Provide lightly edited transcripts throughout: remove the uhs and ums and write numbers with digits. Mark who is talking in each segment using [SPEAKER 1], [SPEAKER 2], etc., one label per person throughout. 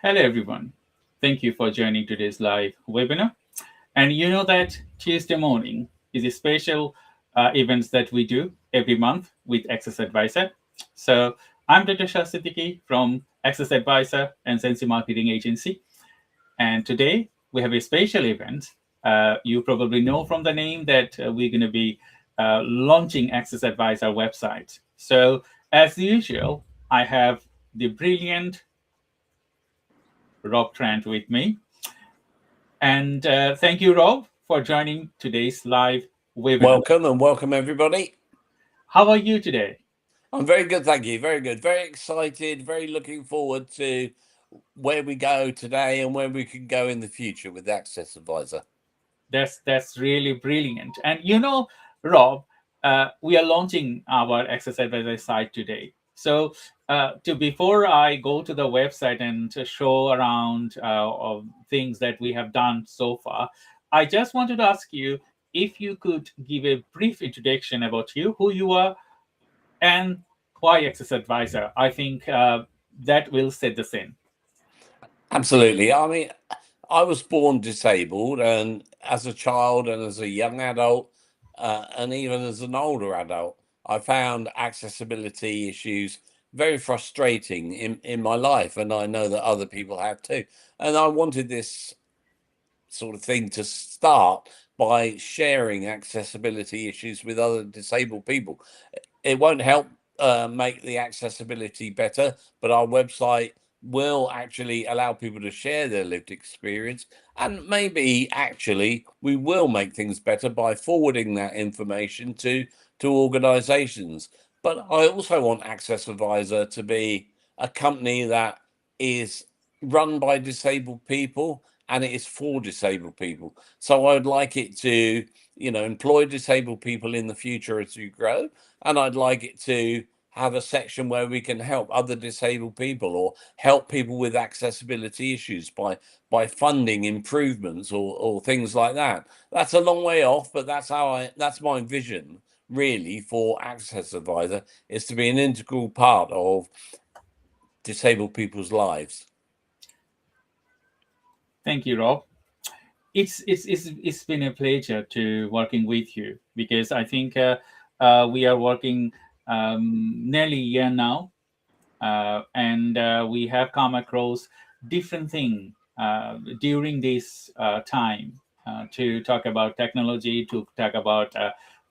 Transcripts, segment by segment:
[SPEAKER 1] Hello, everyone. Thank you for joining today's live webinar. And you know that Tuesday morning is a special events that we do every month with AccessAdvisr. So I'm Dr. Shah Siddiqui from AccessAdvisr and Sensi Marketing Agency. And today we have a special event. You probably know from the name that we're going to be launching AccessAdvisr website. So as usual, I have the brilliant Rob Trent with me. And thank you, Rob, for joining today's live webinar.
[SPEAKER 2] Welcome everybody.
[SPEAKER 1] How are you today?
[SPEAKER 2] I'm very good, thank you. Very good. Very excited. Very looking forward to where we go today and where we can go in the future with AccessAdvisr.
[SPEAKER 1] That's really brilliant. And you know, Rob, we are launching our AccessAdvisr site today. So before I go to the website and to show around of things that we have done so far, I just wanted to ask you if you could give a brief introduction about you, who you are, and why AccessAdvisr. I think that will set the scene.
[SPEAKER 2] Absolutely. I mean, I was born disabled, and as a child and as a young adult, and even as an older adult, I found accessibility issues very frustrating in my life, and I know that other people have too. And I wanted this sort of thing to start by sharing accessibility issues with other disabled people. It won't help make the accessibility better, but our website will actually allow people to share their lived experience, and maybe actually we will make things better by forwarding that information to organizations. But I also want AccessAdvisr to be a company that is run by disabled people, and it is for disabled people. So I'd like it to, employ disabled people in the future as we grow, and I'd like it to have a section where we can help other disabled people or help people with accessibility issues by funding improvements or things like that. That's a long way off, but that's my vision really for AccessAdvisr, is to be an integral part of disabled people's lives.
[SPEAKER 1] Thank you, Rob. It's been a pleasure to working with you, because I think we are working nearly a year now, and we have come across different things during this time to talk about technology, to talk about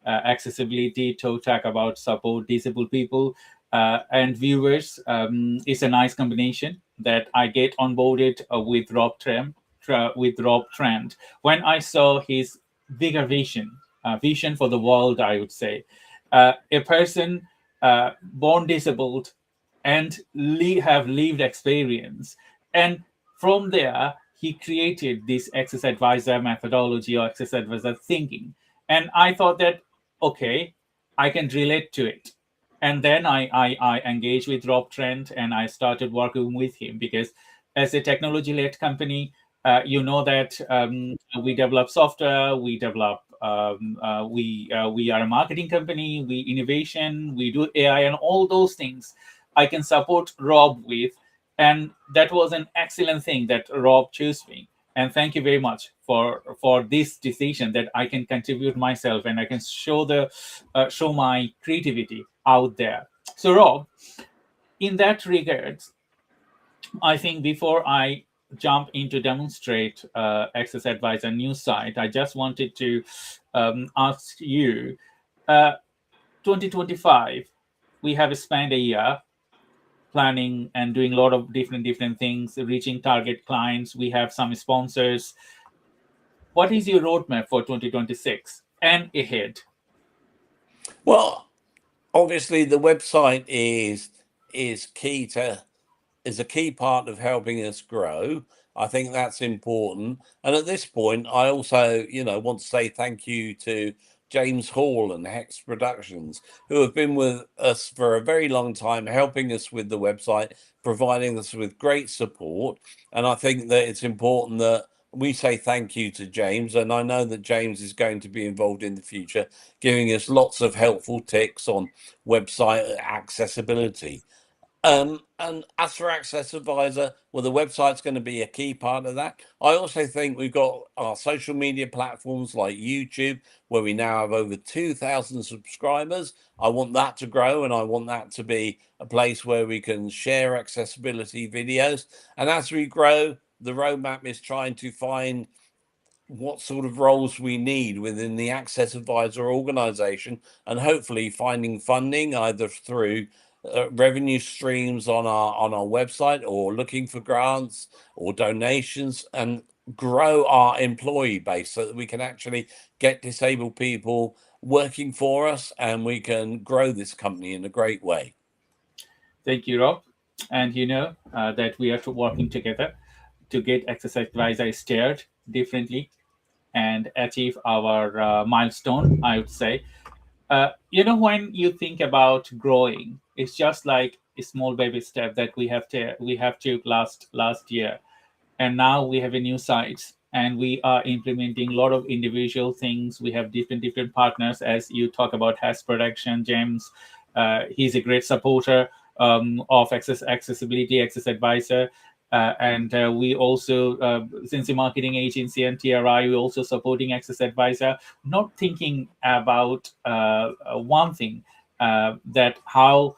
[SPEAKER 1] accessibility, to talk about support disabled people and viewers. It's a nice combination that I get onboarded with Rob Trent when I saw his bigger vision for the world. I would say a person born disabled and have lived experience, and from there he created this AccessAdvisr methodology or AccessAdvisr thinking. And I thought that, okay, I can relate to it. And then I engaged with Rob Trent and I started working with him, because as a technology-led company, you know that we develop software, we develop we are a marketing company, we innovation, we do AI and all those things I can support Rob with. And that was an excellent thing that Rob chose me. And thank you very much for this decision that I can contribute myself and I can show my creativity out there. So Rob, in that regards, I think before I jump into demonstrate AccessAdvisr news site, I just wanted to ask you, 2025, we have spent a year planning and doing a lot of different things, reaching target clients. We have some sponsors. What is your roadmap for 2026 and ahead?
[SPEAKER 2] Well, obviously the website is a key part of helping us grow. I think that's important. And at this point, I also, want to say thank you to James Hall and Hex Productions, who have been with us for a very long time, helping us with the website, providing us with great support. And I think that it's important that we say thank you to James. And I know that James is going to be involved in the future, giving us lots of helpful tips on website accessibility. And as for AccessAdvisr, well, the website's going to be a key part of that. I also think we've got our social media platforms like YouTube, where we now have over 2,000 subscribers. I want that to grow, and I want that to be a place where we can share accessibility videos. And as we grow, the roadmap is trying to find what sort of roles we need within the AccessAdvisr organization, and hopefully finding funding either through revenue streams on our website, or looking for grants or donations, and grow our employee base so that we can actually get disabled people working for us, and we can grow this company in a great way.
[SPEAKER 1] Thank you, Rob. And you know that we are working together to get AccessAdvisr steered differently and achieve our milestone, I would say. You know, when you think about growing, it's just like a small baby step that we have took last year, and now we have a new site, and we are implementing a lot of individual things. We have different partners, as you talk about Has Production, James. He's a great supporter of accessibility, AccessAdvisr. And we also, since the marketing agency and TRI, we're also supporting AccessAdvisr, not thinking about one thing, that how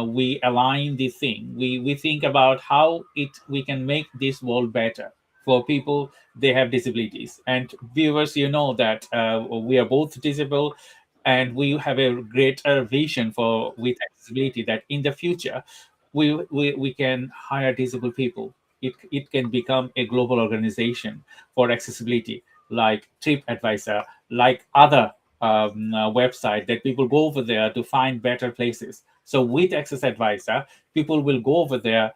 [SPEAKER 1] we align the thing. We think about how we can make this world better for people they have disabilities. And viewers, you know that we are both disabled, and we have a greater vision for with accessibility, that in the future we can hire disabled people. It can become a global organization for accessibility, like TripAdvisor, like other website that people go over there to find better places. So with AccessAdvisr, people will go over there.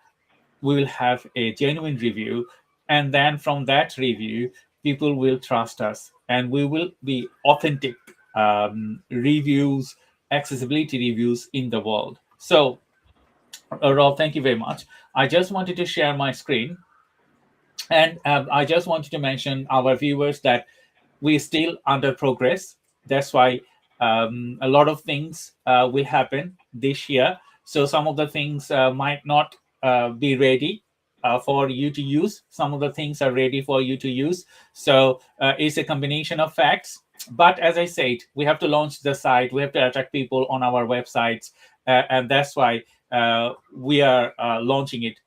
[SPEAKER 1] We will have a genuine review, and then from that review, people will trust us, and we will be authentic reviews, accessibility reviews in the world. So Rob, thank you very much. I just wanted to share my screen, and I just wanted to mention our viewers that we're still under progress. That's why a lot of things will happen this year. So some of the things might not be ready for you to use. Some of the things are ready for you to use. So it's a combination of facts. But as I said, we have to launch the site. We have to attract people on our websites. And that's why we are launching it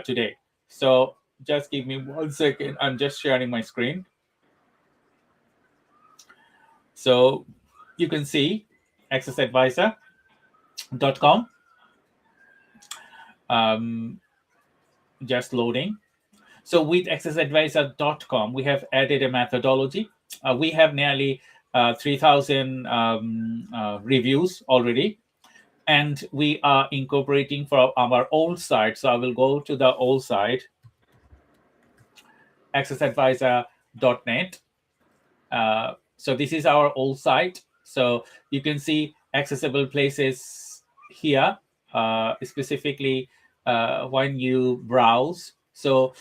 [SPEAKER 1] today. So just give me 1 second. I'm just sharing my screen. So you can see AccessAdvisr.com. Just loading. So with AccessAdvisr.com, we have added a methodology. We have nearly 3,000 reviews already. And we are incorporating for our old site. So I will go to the old site, AccessAdvisr.net. So this is our old site. So you can see accessible places here, specifically when you browse. So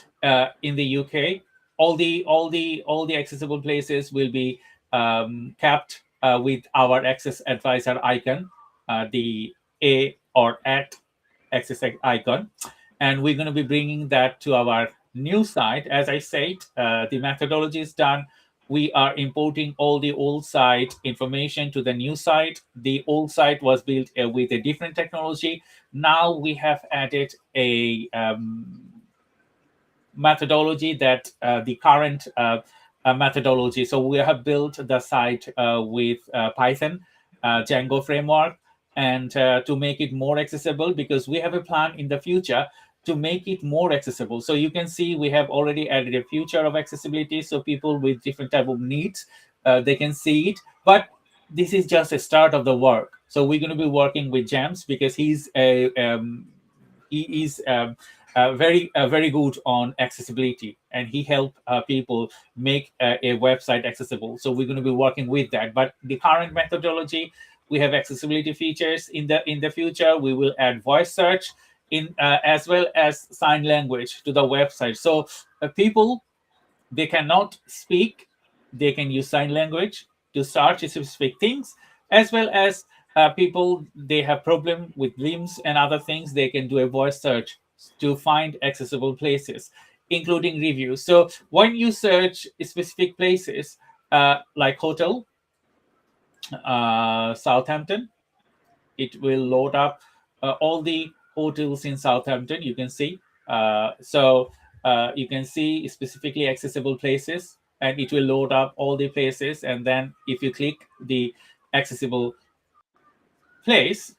[SPEAKER 1] in the UK, all the accessible places will be kept with our AccessAdvisr icon, the A or at access icon, and we're going to be bringing that to our new site. As I said, the methodology is done. We are importing all the old site information to the new site. The old site was built with a different technology. Now we have added a methodology that the current methodology. So we have built the site with Python, Django framework, and to make it more accessible, because we have a plan in the future to make it more accessible. So you can see we have already added a feature of accessibility, so people with different type of needs, they can see it. But this is just a start of the work. So we're going to be working with James, because he's very good on accessibility, and he helped people make a website accessible. So we're going to be working with that. But the current methodology, we have accessibility features. In the future, we will add voice search in as well as sign language to the website. So people, they cannot speak, they can use sign language to search specific things, as well as people, they have problem with limbs and other things, they can do a voice search to find accessible places, including reviews. So when you search specific places, like hotel, Southampton, it will load up all the hotels in Southampton. You can see. You can see specifically accessible places, and it will load up all the places. And then if you click the accessible place,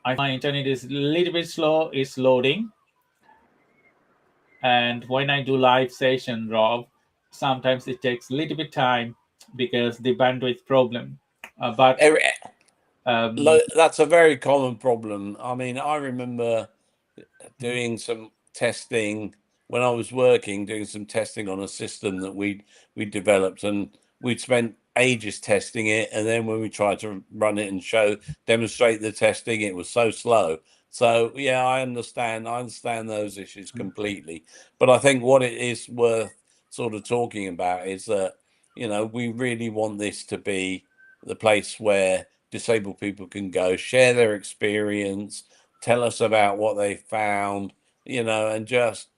[SPEAKER 1] my internet is a little bit slow. It's loading. And when I do live session, Rob, sometimes it takes a little bit time because the bandwidth problem. But
[SPEAKER 2] That's a very common problem. I mean, I remember doing some testing when I was working, doing some testing on a system that we developed, and we'd spent ages testing it. And then when we tried to run it and demonstrate the testing, it was so slow. So yeah, I understand those issues completely. But I think what it is worth sort of talking about is that, we really want this to be the place where disabled people can go, share their experience, tell us about what they found, and just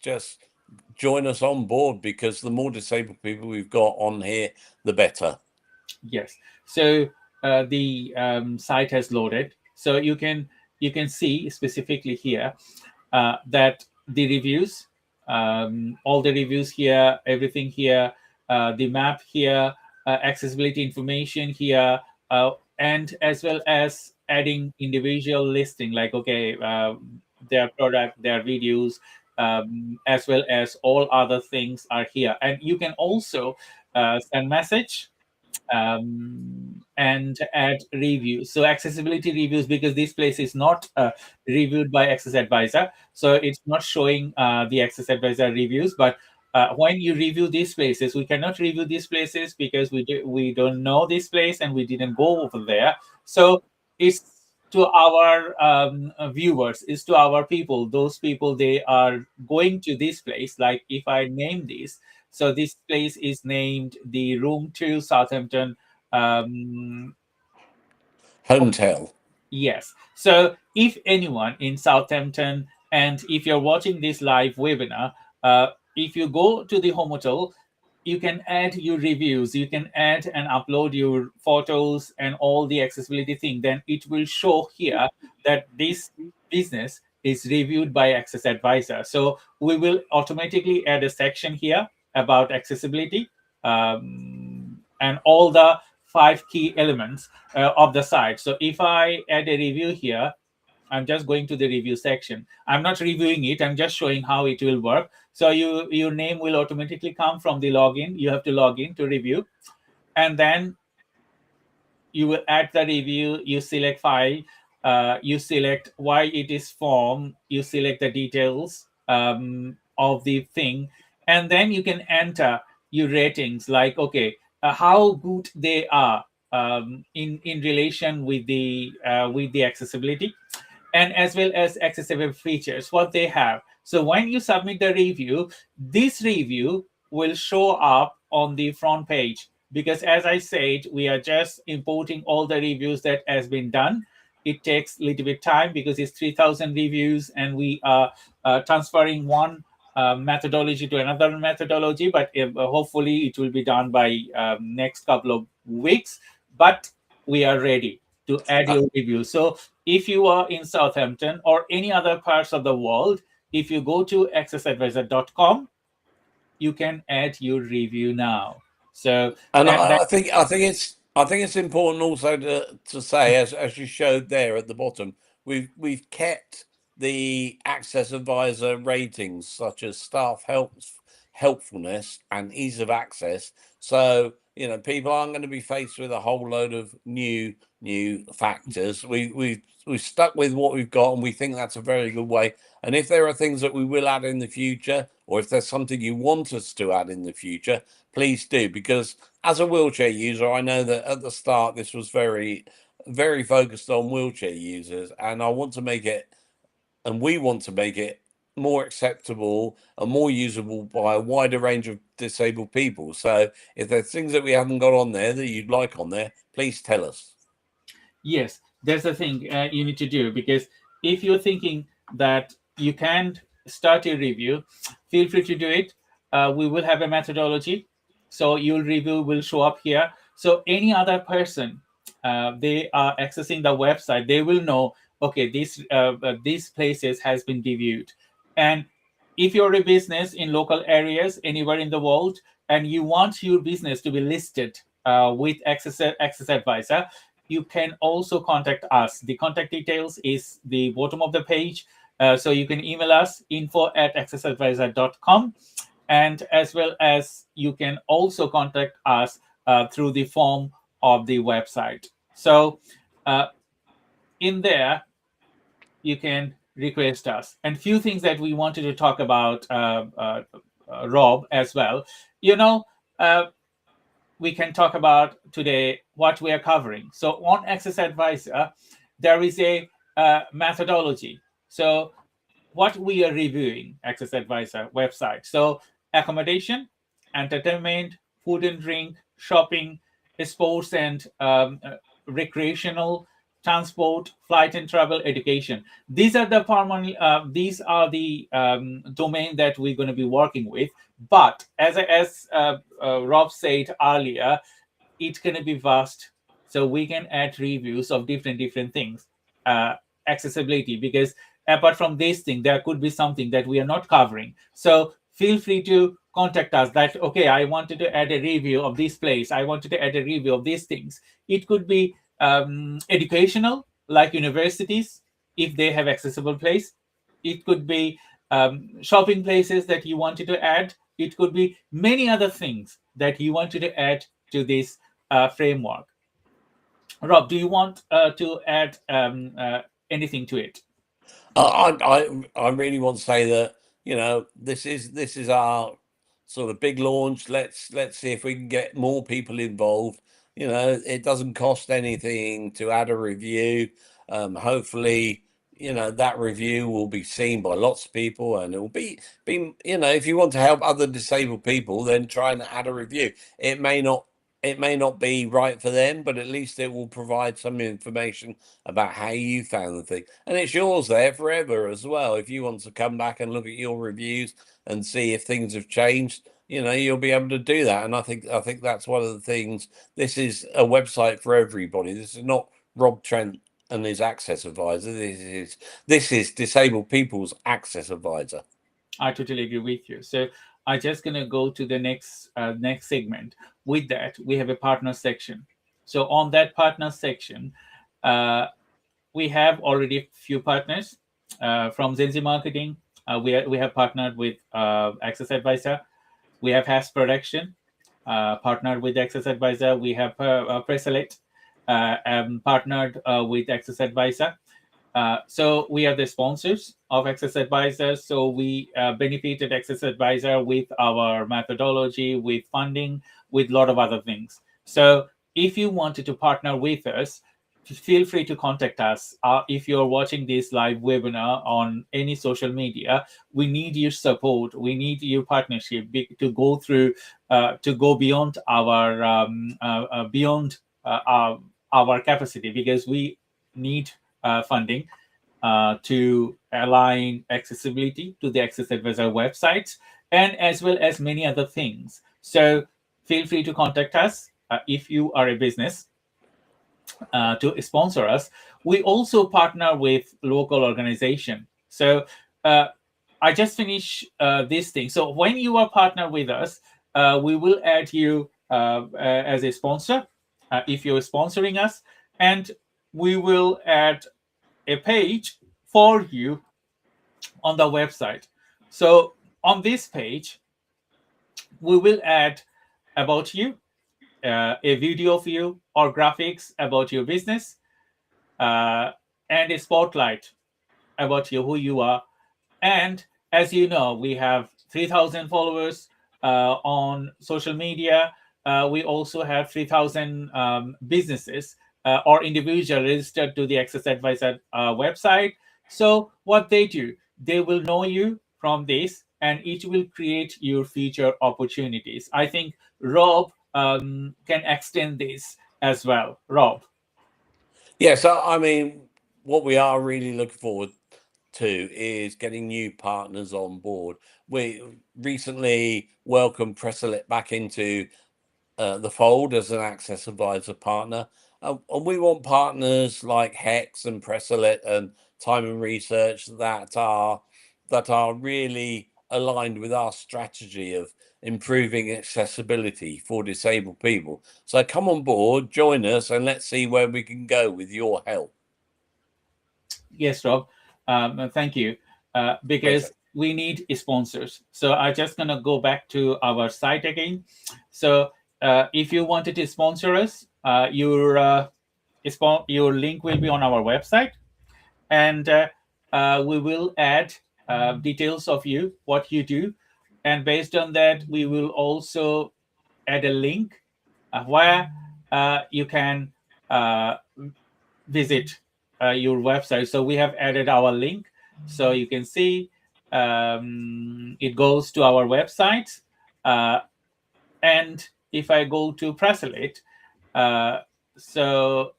[SPEAKER 2] join us on board, because the more disabled people we've got on here, the better.
[SPEAKER 1] Yes. So the site has loaded. So you can see specifically here that the reviews, all the reviews here, everything here, the map here, accessibility information here, and as well as adding individual listing, like, okay, their product, their videos, as well as all other things are here. And you can also send message and add reviews. So accessibility reviews, because this place is not reviewed by AccessAdvisr, so it's not showing the AccessAdvisr reviews. But when you review these places, we cannot review these places because we don't know this place and we didn't go over there. So it's to our viewers, is to our people. Those people, they are going to this place. Like if I name this, so this place is named the Room 2 Southampton
[SPEAKER 2] Hotel.
[SPEAKER 1] Yes. So if anyone in Southampton, and if you're watching this live webinar, if you go to the home hotel, you can add your reviews, you can add and upload your photos and all the accessibility thing. Then it will show here that this business is reviewed by AccessAdvisr. So we will automatically add a section here about accessibility, and all the 5 key elements of the site. So if I add a review here, I'm just going to the review section. I'm not reviewing it. I'm just showing how it will work. So your name will automatically come from the login. You have to log in to review. And then you will add the review. You select file. You select why it is formed. You select the details of the thing. And then you can enter your ratings, like, okay, how good they are in relation with the accessibility, and as well as accessible features, what they have. So when you submit the review, this review will show up on the front page, because as I said, we are just importing all the reviews that has been done. It takes a little bit time because it's 3,000 reviews, and we are transferring one methodology to another methodology, but hopefully it will be done by next couple of weeks. But we are ready to add your review. So if you are in Southampton or any other parts of the world, if you go to accessadvisor.com, you can add your review now. So,
[SPEAKER 2] and I think it's important also to say, as you showed there at the bottom, we've kept the AccessAdvisr ratings, such as staff helpfulness and ease of access. So people aren't going to be faced with a whole load of new factors. We've stuck with what we've got, and we think that's a very good way. And if there are things that we will add in the future, or if there's something you want us to add in the future, please do. Because as a wheelchair user, I know that at the start this was very, very focused on wheelchair users, and I want to make it, and we want to make it more acceptable and more usable by a wider range of disabled people. So if there's things that we haven't got on there that you'd like on there, please tell us.
[SPEAKER 1] Yes, that's the thing you need to do, because if you're thinking that you can't start a review, feel free to do it. We will have a methodology, so your review will show up here. So any other person, they are accessing the website, they will know, okay, these places has been reviewed. And if you're a business in local areas anywhere in the world and you want your business to be listed with AccessAdvisr, you can also contact us. The contact details is the bottom of the page. So you can email us info@accessadvisor.com, and as well as you can also contact us through the form of the website. So in there, you can request us. And few things that we wanted to talk about, Rob, as well. We can talk about today what we are covering. So on AccessAdvisr, there is a methodology. So what we are reviewing, AccessAdvisr website. So accommodation, entertainment, food and drink, shopping, sports and recreational, transport, flight and travel, education. These are the domain that we're going to be working with. But as Rob said earlier, it's going to be vast, so we can add reviews of different things. Accessibility, because apart from this thing, there could be something that we are not covering. So feel free to contact us that, okay, I wanted to add a review of this place, I wanted to add a review of these things. It could be educational, like universities, if they have accessible place. It could be shopping places that you wanted to add. It could be many other things that you wanted to add to this framework. Rob, do you want to add anything to it?
[SPEAKER 2] I really want to say that this is our sort of big launch. Let's see if we can get more people involved. It doesn't cost anything to add a review. Hopefully, that review will be seen by lots of people, and it will be if you want to help other disabled people, then try and add a review. It may not be right for them, but at least it will provide some information about how you found the thing. And it's yours there forever as well. If you want to come back and look at your reviews and see if things have changed, you'll be able to do that. And I think that's one of the things. This is a website for everybody. This is not Rob Trent and his AccessAdvisr. This is disabled people's AccessAdvisr.
[SPEAKER 1] I totally agree with you. So I'm just going to go to the next segment. With that, we have a partner section. So on that partner section, we have already a few partners from GenZ Marketing. We have partnered with AccessAdvisr. We have Has Production partnered with AccessAdvisr. We have Preselect partnered with AccessAdvisr. So we are the sponsors of AccessAdvisr. So we benefited AccessAdvisr with our methodology, with funding, with a lot of other things. So if you wanted to partner with us, feel free to contact us. If you're watching this live webinar on any social media, we need your support. We need your partnership to go through, to go beyond our capacity, because we need funding to align accessibility to the AccessAdvisr websites, and as well as many other things. So feel free to contact us if you are a business to sponsor us. We also partner with local organization. So I just finished this thing. So when you are partner with us, we will add you as a sponsor if you're sponsoring us, and we will add a page for you on the website. So on this page, we will add about you, a video of you or graphics about your business, and a spotlight about you, who you are. And as you know, we have 3,000 followers on social media. We also have 3,000 businesses or individuals registered to the AccessAdvisr website. So what they do, they will know you, from this, and it will create your future opportunities. I think Rob can extend this as well. Rob.
[SPEAKER 2] Yeah, so I mean, what we are really looking forward to is getting new partners on board. We recently welcomed 𝗘𝗃 back into the fold as an AccessAdvisr partner. And we want partners like HEX and 𝗘𝗃 and Time and Research that are really aligned with our strategy of improving accessibility for disabled people. So come on board, join us, and let's see where we can go with your help.
[SPEAKER 1] Yes, Rob. Thank you. Because we need sponsors. So I'm just going to go back to our site again. So if you wanted to sponsor us, your link will be on our website, and we will add details of you, what you do, and based on that, we will also add a link where you can visit your website. So we have added our link, so you can see it goes to our website. And if I go to 𝗘𝗃, so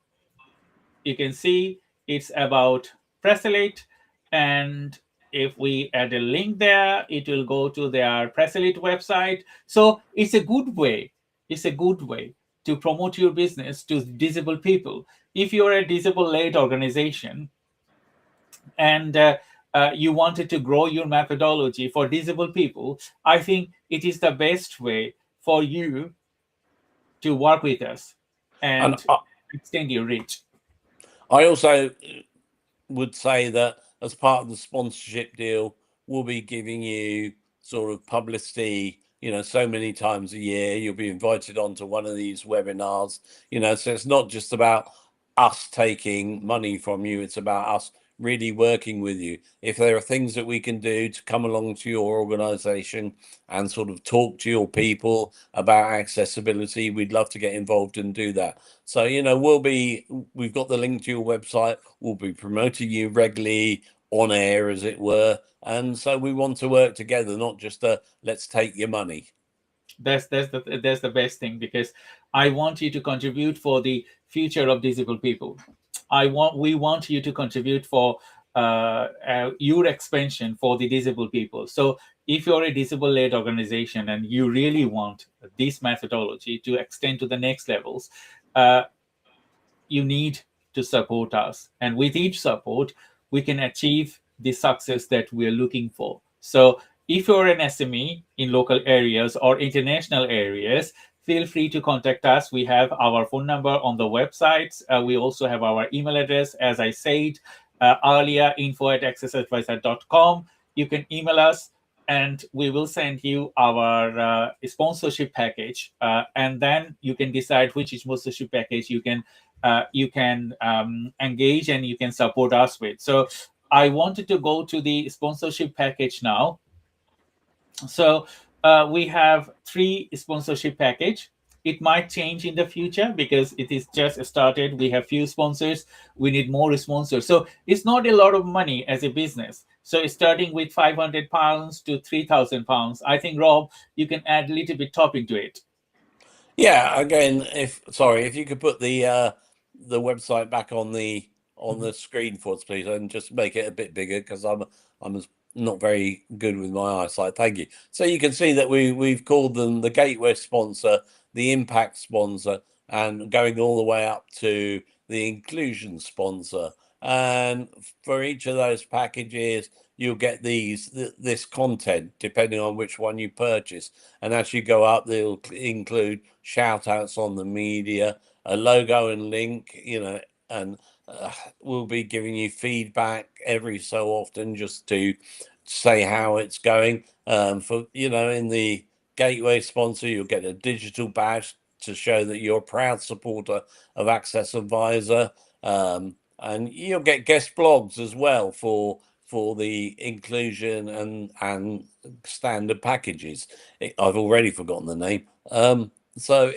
[SPEAKER 1] you can see it's about 𝗘𝗃, and if we add a link there, it will go to their 𝗘𝗃 website. So it's a good way. It's a good way to promote your business to disabled people. If you're a disabled-led organization and you wanted to grow your methodology for disabled people, I think it is the best way for you to work with us and extend your reach.
[SPEAKER 2] I also would say that as part of the sponsorship deal, we'll be giving you sort of publicity, so many times a year. You'll be invited onto one of these webinars, so it's not just about us taking money from you, it's about us really working with you. If there are things that we can do to come along to your organization and sort of talk to your people about accessibility, we'd love to get involved and do that. So, we've got the link to your website. We'll be promoting you regularly on air, as it were. And so we want to work together, not just let's take your money.
[SPEAKER 1] That's the best thing, because I want you to contribute for the future of disabled people. We want you to contribute for your expansion for the disabled people. So if you're a disabled-led organization and you really want this methodology to extend to the next levels, you need to support us. And with each support, we can achieve the success that we're looking for. So if you're an SME in local areas or international areas, feel free to contact us. We have our phone number on the website. We also have our email address, as I said earlier, info@accessadvisor.com. You can email us, and we will send you our sponsorship package. And then you can decide which sponsorship package you can engage and you can support us with. So I wanted to go to the sponsorship package now. So we have 3 sponsorship package. It might change in the future because it is just started. We have few sponsors. We need more sponsors. So it's not a lot of money as a business. So starting with £500 to £3,000. I think, Rob, you can add a little bit topping to it.
[SPEAKER 2] Yeah, again, if you could put the website back on the screen for us, please, and just make it a bit bigger, because I'm not very good with my eyesight. Thank you. So you can see that we've called them the gateway sponsor, the impact sponsor, and going all the way up to the inclusion sponsor. And for each of those packages, you'll get this content depending on which one you purchase. And as you go up, they'll include shout outs on the media, a logo and link, and we'll be giving you feedback every so often just to say how it's going. In the gateway sponsor, you'll get a digital badge to show that you're a proud supporter of AccessAdvisr, and you'll get guest blogs as well for the inclusion and standard packages. I've already forgotten the name. So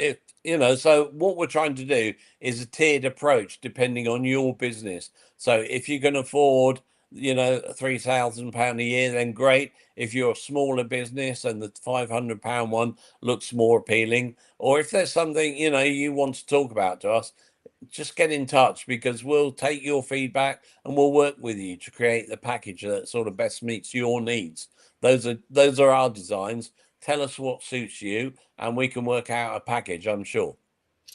[SPEAKER 2] what we're trying to do is a tiered approach depending on your business. So if you can afford £3,000 a year, then great. If you're a smaller business and the £500 one looks more appealing, or if there's something you want to talk about to us, just get in touch, because we'll take your feedback and we'll work with you to create the package that sort of best meets your needs. Those are our designs. Tell us what suits you and we can work out a package, I'm sure.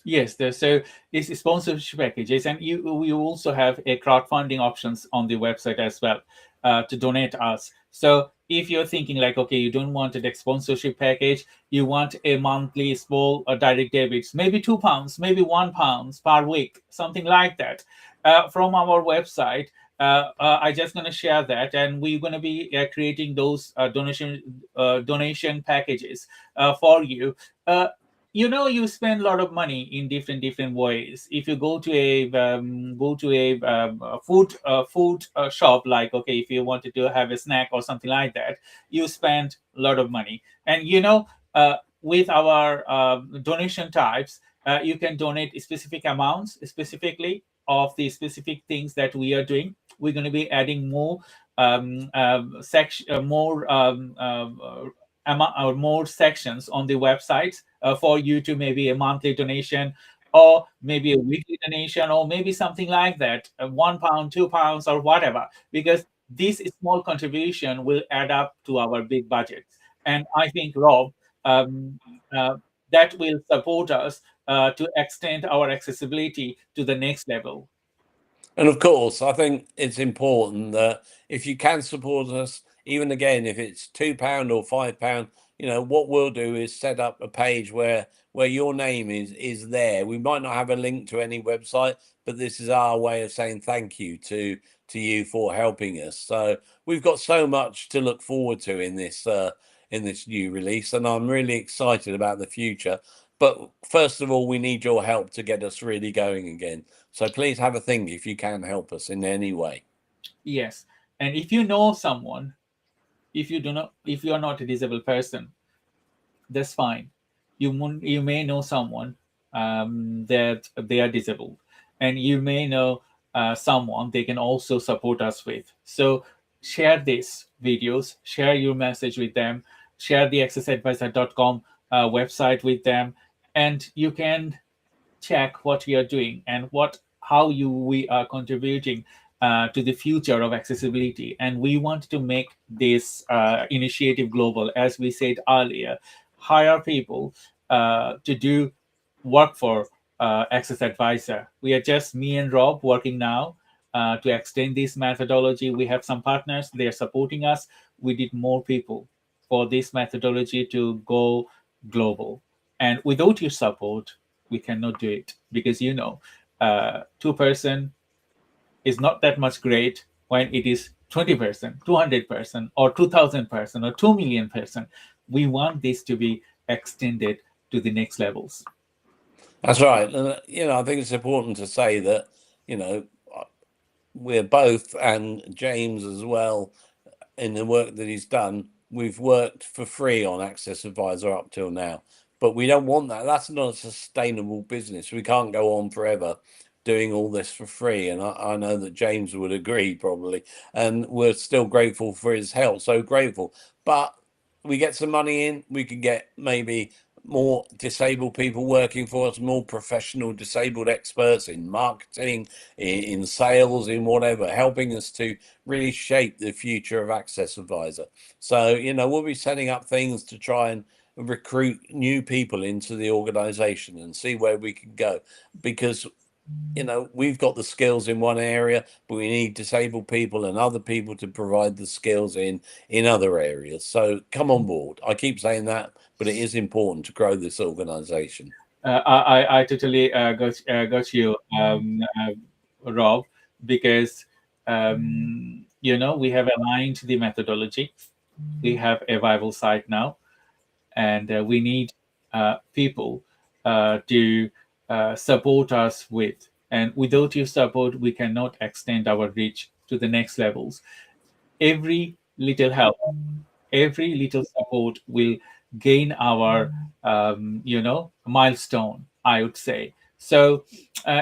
[SPEAKER 1] Yes, so it's sponsorship packages, and we also have a crowdfunding options on the website as well to donate us. So if you're thinking like, okay, you don't want a sponsorship package, you want a monthly small direct debits, maybe £2, maybe £1 per week, something like that, from our website. I just going to share that, and we're going to be creating those donation packages for you. You spend a lot of money in different ways. If you go to a food shop, like, okay, if you wanted to have a snack or something like that, you spend a lot of money. And with our donation types, you can donate specific amounts specifically of the specific things that we are doing. We're going to be adding more more sections on the website for you to maybe a monthly donation, or maybe a weekly donation, or maybe something like that, £1, £2, or whatever, because this small contribution will add up to our big budgets. And I think, Rob, that will support us to extend our accessibility to the next level.
[SPEAKER 2] And of course, I think it's important that if you can support us, even again, if it's £2 or £5, what we'll do is set up a page where your name is there. We might not have a link to any website, but this is our way of saying thank you to you for helping us. So we've got so much to look forward to in this new release, and I'm really excited about the future. But first of all, we need your help to get us really going again. So please have a think if you can help us in any way.
[SPEAKER 1] Yes. And if you know someone, if you are not a disabled person, that's fine. You may know someone that they are disabled, and you may know someone they can also support us with. So share these videos, share your message with them, share the AccessAdvisr.com website with them, and you can check what we are doing and how we are contributing to the future of accessibility. And we want to make this initiative global, as we said earlier. Hire people to do work for AccessAdvisr. We are just me and Rob working now to extend this methodology. We have some partners, they are supporting us. We need more people for this methodology to go global. And without your support, we cannot do it, because 2% is not that much great when it is 20%, 200%, or 2,000%, or 2 million person. We want this to be extended to the next levels.
[SPEAKER 2] That's right. And I think it's important to say that we're both, and James as well, in the work that he's done, we've worked for free on AccessAdvisr up till now. But we don't want that. That's not a sustainable business. We can't go on forever doing all this for free. And I know that James would agree probably. And we're still grateful for his help. So grateful. But we get some money in, we can get maybe more disabled people working for us, more professional disabled experts in marketing, in sales, in whatever, helping us to really shape the future of AccessAdvisr. So, we'll be setting up things to try and recruit new people into the organization and see where we can go, because we've got the skills in one area, but we need disabled people and other people to provide the skills in other areas. So come on board. I keep saying that, but it is important to grow this organization.
[SPEAKER 1] I totally got you, Rob, because we have aligned the methodology. We have a viable site now, and we need people to support us with. And without your support, we cannot extend our reach to the next levels. Every little help, every little support will gain our milestone, I would say. So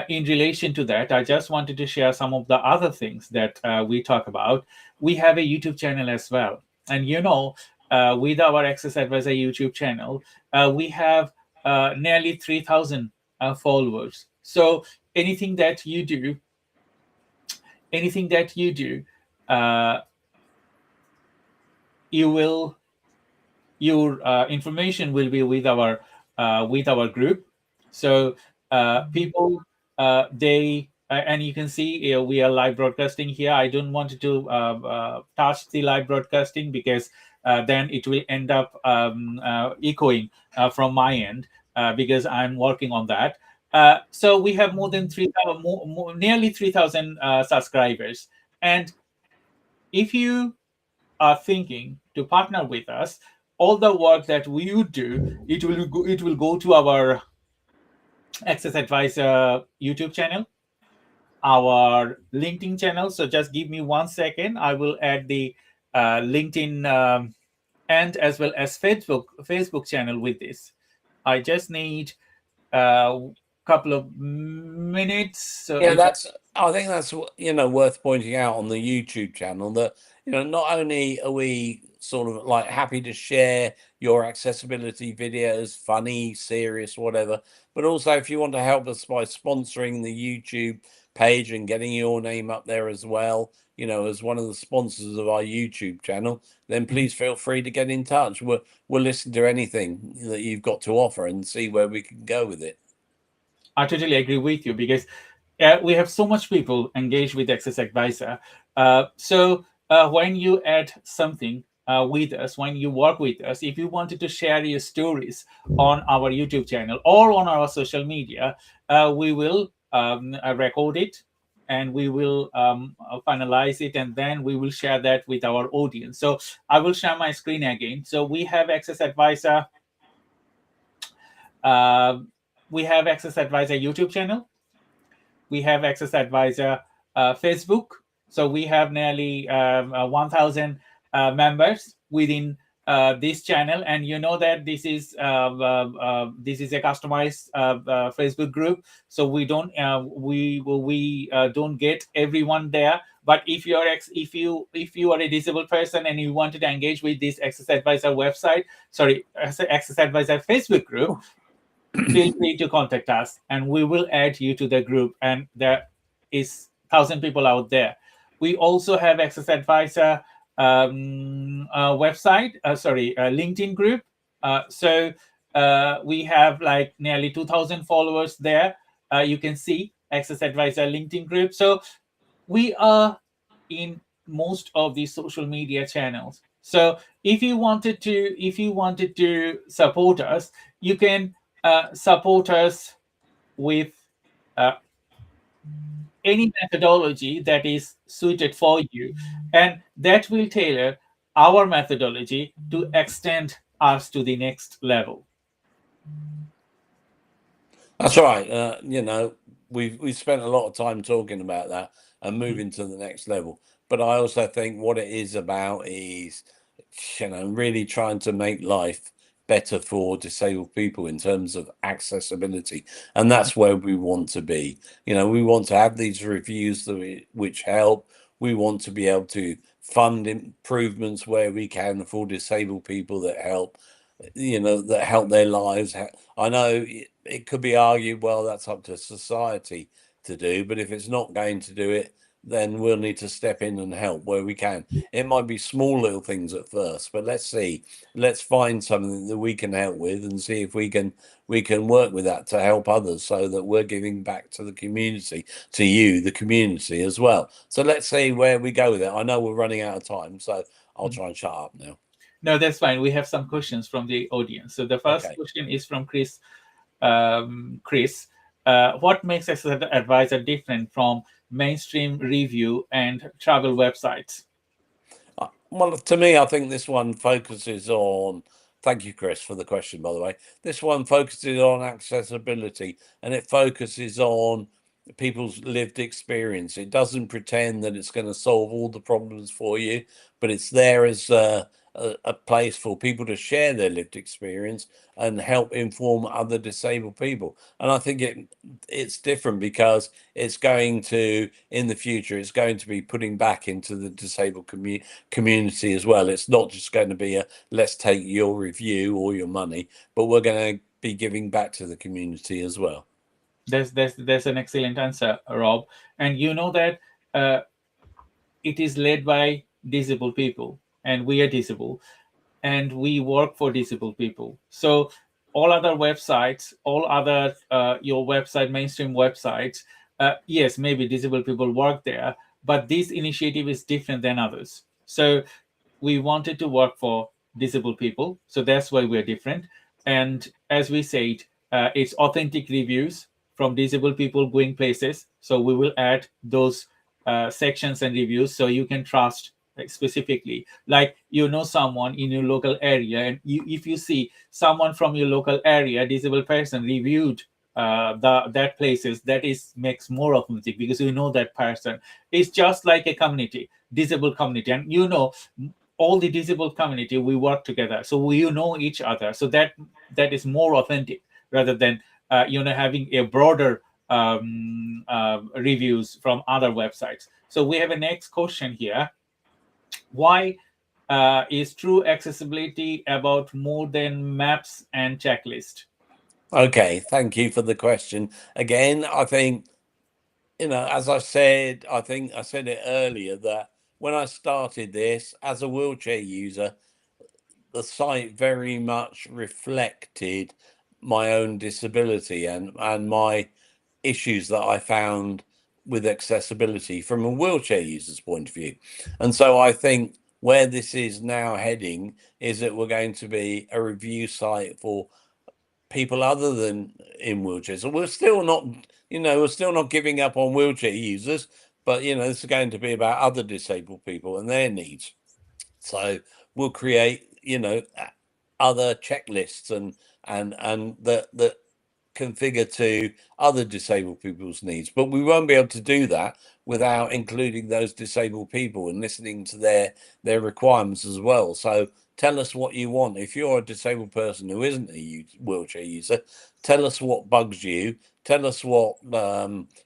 [SPEAKER 1] in relation to that, I just wanted to share some of the other things that we talk about. We have a YouTube channel as well. And with our AccessAdvisr YouTube channel, we have nearly 3,000 followers. So anything that you do, uh, your information will be with our group. So people, and you can see we are live broadcasting here. I don't want to touch the live broadcasting because then it will end up echoing from my end, because I'm working on that. So we have more than 3,000, nearly 3,000 subscribers. And if you are thinking to partner with us, all the work that we would do, it will go to our AccessAdvisr YouTube channel, our LinkedIn channel. So just give me 1 second. I will add the LinkedIn and as well as Facebook channel with this. I just need a couple of minutes. So
[SPEAKER 2] Yeah, I think that's worth pointing out on the YouTube channel that not only are we sort of like happy to share your accessibility videos, funny, serious, whatever, but also if you want to help us by sponsoring the YouTube page and getting your name up there as well, as one of the sponsors of our YouTube channel, then please feel free to get in touch. We'll listen to anything that you've got to offer and see where we can go with it.
[SPEAKER 1] I totally agree with you, because we have so much people engaged with AccessAdvisr. So when you add something with us, when you work with us, if you wanted to share your stories on our YouTube channel or on our social media, we will record it, and we will finalize it, and then we will share that with our audience. So I will share my screen again. So we have AccessAdvisr. We have AccessAdvisr YouTube channel. We have AccessAdvisr Facebook. So we have nearly 1,000 members within this channel, and you know that this is a customized Facebook group. So we don't don't get everyone there. But if you are a disabled person and you wanted to engage with this AccessAdvisr website, AccessAdvisr Facebook group, feel free to contact us, and we will add you to the group. And there is 1,000 people out there. We also have AccessAdvisr website, LinkedIn group. So we have like nearly 2,000 followers there. You can see AccessAdvisr LinkedIn group. So we are in most of these social media channels. So if you wanted to support us, you can support us with any methodology that is suited for you, and that will tailor our methodology to extend us to the next level.
[SPEAKER 2] That's right. We've spent a lot of time talking about that and moving to the next level. But I also think what it is about is, really trying to make life better for disabled people in terms of accessibility. And that's where we want to be. We want to have these reviews which help. We want to be able to fund improvements where we can for disabled people that help, that help their lives. I know it could be argued, well, that's up to society to do, but if it's not going to do it, then we'll need to step in and help where we can. It might be small little things at first, but let's find something that we can help with and see if we can work with that to help others, so that we're giving back to the community, to you, the community as well. So let's see where we go with it. I know we're running out of time, so I'll try and shut up now.
[SPEAKER 1] No, that's fine. We have some questions from the audience. So the first question is from Chris. Chris, what makes AccessAdvisr different from mainstream review and travel websites?
[SPEAKER 2] Well, to me, I think this one focuses on, thank you, Chris, for the question, by the way. This one focuses on accessibility, and it focuses on people's lived experience. It doesn't pretend that it's going to solve all the problems for you, but it's there as a place for people to share their lived experience and help inform other disabled people. And I think it's different because it's going to, in the future, it's going to be putting back into the disabled community as well. It's not just going to be a let's take your review or your money, but we're going to be giving back to the community as well.
[SPEAKER 1] That's an excellent answer, Rob. And you know that it is led by disabled people, and we are disabled, and we work for disabled people. So all other websites, all other your website, mainstream websites, yes, maybe disabled people work there, but this initiative is different than others. So we wanted to work for disabled people, so that's why we're different. And as we said, it's authentic reviews from disabled people going places. So we will add those sections and reviews so you can trust specifically, like someone in your local area, and if you see someone from your local area, disabled person, reviewed that places, that is makes more authentic because you know that person. It's just like a community, disabled community, and all the disabled community, we work together, so we know each other, so that is more authentic rather than having a broader reviews from other websites. So we have a next question here. Why is true accessibility about more than maps and checklist?
[SPEAKER 2] Okay, thank you for the question. Again, I think, as I said, I think I said it earlier that when I started this as a wheelchair user, the site very much reflected my own disability and my issues that I found with accessibility from a wheelchair user's point of view. And so I think where this is now heading is that we're going to be a review site for people other than in wheelchairs. So we're still not giving up on wheelchair users, but this is going to be about other disabled people and their needs. So we'll create other checklists and that configure to other disabled people's needs, but we won't be able to do that without including those disabled people and listening to their requirements as well. So tell us what you want. If you're a disabled person who isn't a wheelchair user, tell us what bugs you, tell us what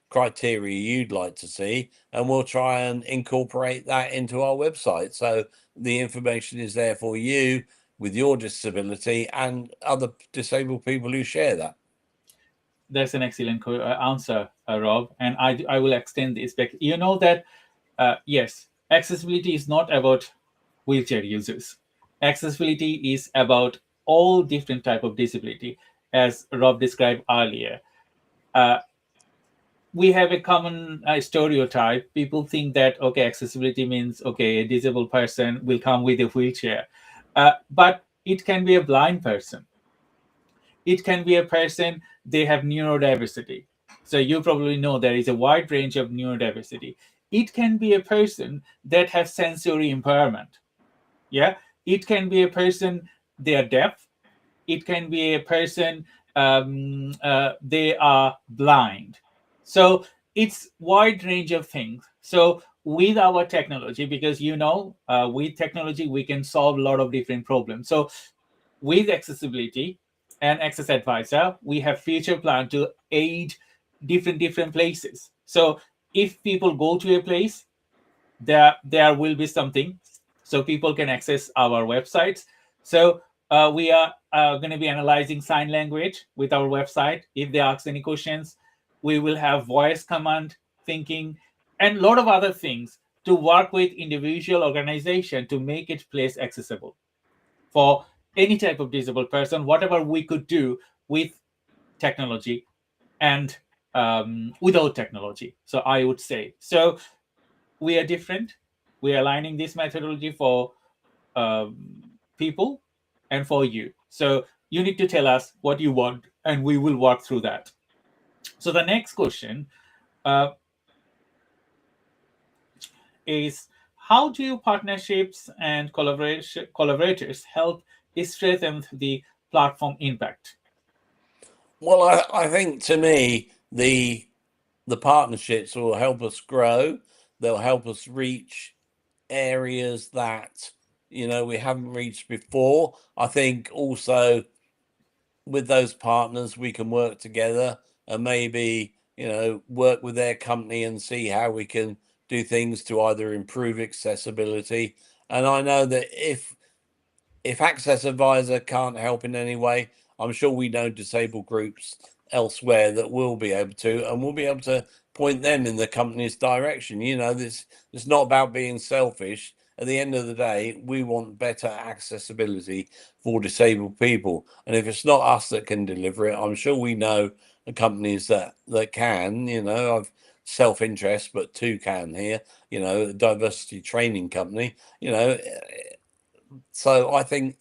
[SPEAKER 2] criteria you'd like to see, and we'll try and incorporate that into our website, so the information is there for you with your disability and other disabled people who share that.
[SPEAKER 1] That's an excellent answer, Rob. And I will extend this back. You know that, yes, accessibility is not about wheelchair users. Accessibility is about all different type of disability, as Rob described earlier. We have a common stereotype. People think that, okay, accessibility means, okay, a disabled person will come with a wheelchair. But it can be a blind person. It can be a person, they have neurodiversity. So you probably know there is a wide range of neurodiversity. It can be a person that has sensory impairment. Yeah. It can be a person, they are deaf. It can be a person, they are blind. So it's wide range of things. So with our technology, because with technology we can solve a lot of different problems. So with accessibility and AccessAdvisr, we have future plan to aid different places. So if people go to a place, there will be something, so people can access our websites. So we are going to be analyzing sign language with our website. If they ask any questions, we will have voice command thinking and a lot of other things to work with individual organization to make it place accessible for any type of disabled person, whatever we could do with technology and without technology. So I would say, so we are different. We are aligning this methodology for people and for you. So you need to tell us what you want, and we will work through that. So the next question is, how do your partnerships and collaborators help strengthen the platform impact?
[SPEAKER 2] Well, I think to me, the partnerships will help us grow. They'll help us reach areas that we haven't reached before. I think also with those partners, we can work together and maybe, work with their company and see how we can do things to either improve accessibility. And I know that if AccessAdvisr can't help in any way, I'm sure we know disabled groups elsewhere that will be able to, and we'll be able to point them in the company's direction. It's not about being selfish. At the end of the day, we want better accessibility for disabled people. And if it's not us that can deliver it, I'm sure we know the companies that can. I've self-interest, but Toucan here, a diversity training company, so I think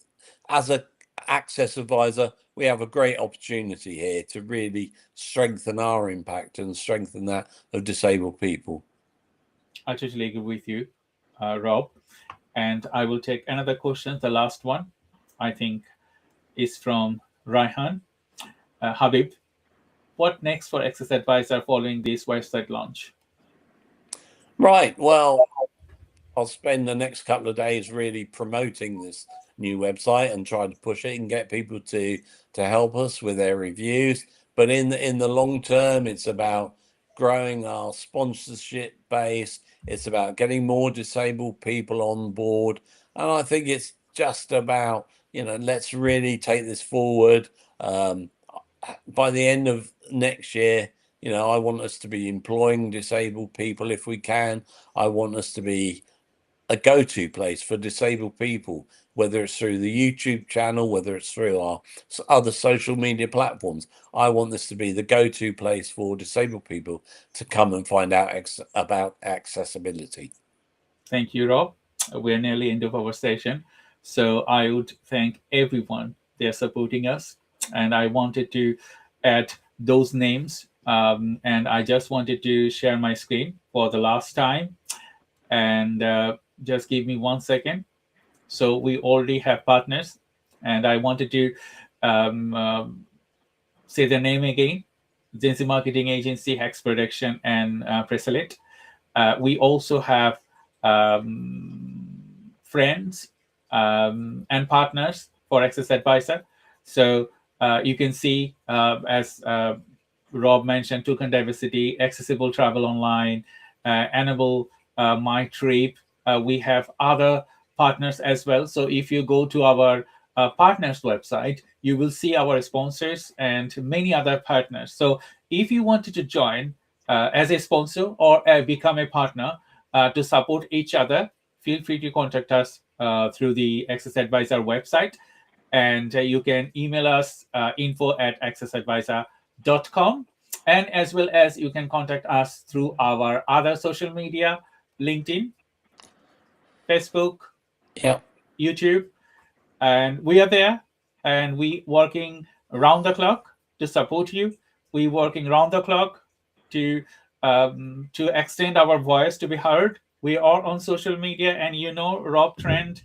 [SPEAKER 2] as a AccessAdvisr, we have a great opportunity here to really strengthen our impact and strengthen that of disabled people.
[SPEAKER 1] I totally agree with you, Rob. And I will take another question. The last one, I think, is from Raihan. Habib, what next for AccessAdvisr following this website launch?
[SPEAKER 2] Right. Well, I'll spend the next couple of days really promoting this new website and try to push it and get people to help us with their reviews. But in the long term, it's about growing our sponsorship base. It's about getting more disabled people on board. And I think it's just about, let's really take this forward. By the end of next year, I want us to be employing disabled people if we can. I want us to be a go-to place for disabled people, whether it's through the YouTube channel, whether it's through our other social media platforms. I want this to be the go-to place for disabled people to come and find out about accessibility.
[SPEAKER 1] Thank you, Rob. We're nearly end of our session. So I would thank everyone. They're supporting us. And I wanted to add those names. And I just wanted to share my screen for the last time. And just give me 1 second. So we already have partners. And I wanted to say the name again. GenZ Marketing Agency, Hex Production, and Preselect. We also have friends and partners for AccessAdvisr. So you can see, as Rob mentioned, Toucan Diversity, Accessible Travel Online, Enable My Trip. We have other partners as well. So if you go to our partners website, you will see our sponsors and many other partners. So if you wanted to join as a sponsor or become a partner to support each other, feel free to contact us through the AccessAdvisr website. And you can email us info@accessadvisor.com. And as well as you can contact us through our other social media, LinkedIn, Facebook, YouTube. And we are there. And we working around the clock to support you. We working around the clock to extend our voice to be heard. We are on social media, and Rob Trent,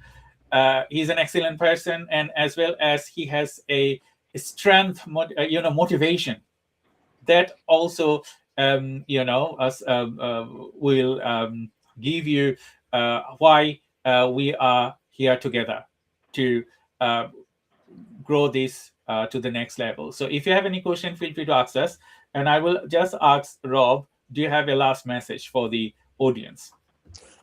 [SPEAKER 1] he's an excellent person, and as well as he has a strength, motivation that also, us will give you why we are here together to grow this to the next level. So if you have any question, feel free to ask us. And I will just ask Rob, do you have a last message for the audience?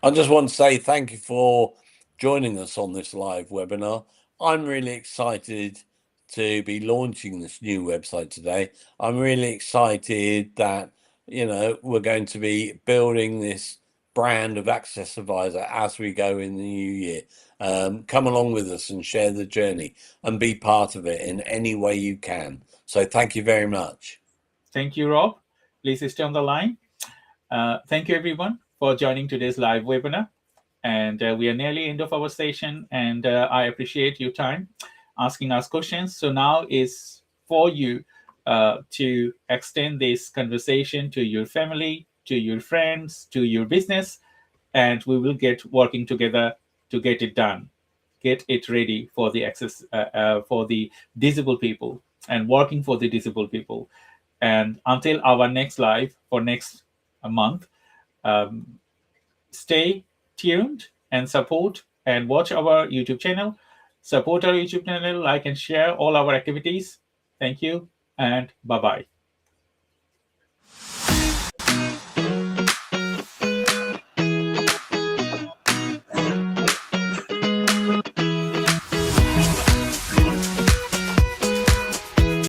[SPEAKER 2] I just want to say thank you for joining us on this live webinar. I'm really excited to be launching this new website today. I'm really excited that, we're going to be building this brand of AccessAdvisr as we go in the new year. Come along with us and share the journey and be part of it in any way you can. So thank you very much.
[SPEAKER 1] Thank you, Rob. Please stay on the line. Thank you, everyone, for joining today's live webinar. And we are nearly end of our session, and I appreciate your time asking us questions. So now is for you to extend this conversation to your family, to your friends, to your business, and we will get working together to get it done, get it ready for the for the disabled people and working for the disabled people. And until our next live for next month, stay tuned and support and watch our YouTube channel. Support our YouTube channel, like and share all our activities. Thank you, and bye-bye.